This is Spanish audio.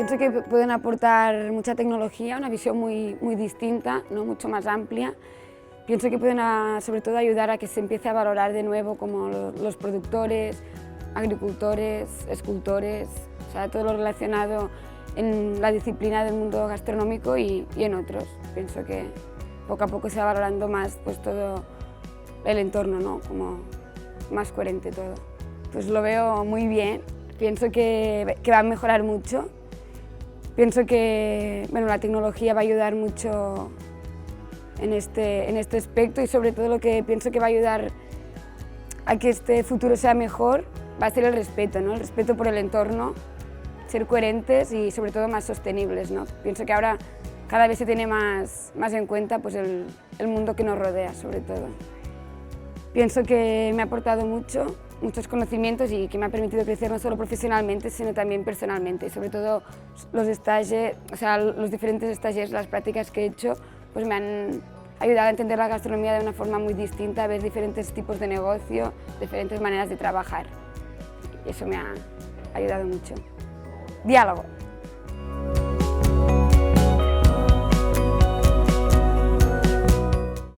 Pienso que pueden aportar mucha tecnología, una visión muy distinta, ¿no? Mucho más amplia. Pienso que pueden sobre todo ayudar a que se empiece a valorar de nuevo como los productores, agricultores, escultores, o sea, todo lo relacionado en la disciplina del mundo gastronómico y en otros. Pienso que poco a poco se va valorando más pues, todo el entorno, ¿no? Como más coherente todo. Pues lo veo muy bien, pienso que va a mejorar mucho. Pienso que bueno, la tecnología va a ayudar mucho en este aspecto y sobre todo lo que pienso que va a ayudar a que este futuro sea mejor va a ser el respeto, ¿no? El respeto por el entorno, ser coherentes y sobre todo más sostenibles, ¿no? Pienso que ahora cada vez se tiene más en cuenta pues, el mundo que nos rodea, sobre todo. Pienso que me ha aportado muchos conocimientos y que me ha permitido crecer no solo profesionalmente, sino también personalmente. Y sobre todo los stages, o sea, los diferentes stages, las prácticas que he hecho, pues me han ayudado a entender la gastronomía de una forma muy distinta, a ver diferentes tipos de negocio, diferentes maneras de trabajar. Y eso me ha ayudado mucho. Diálogo.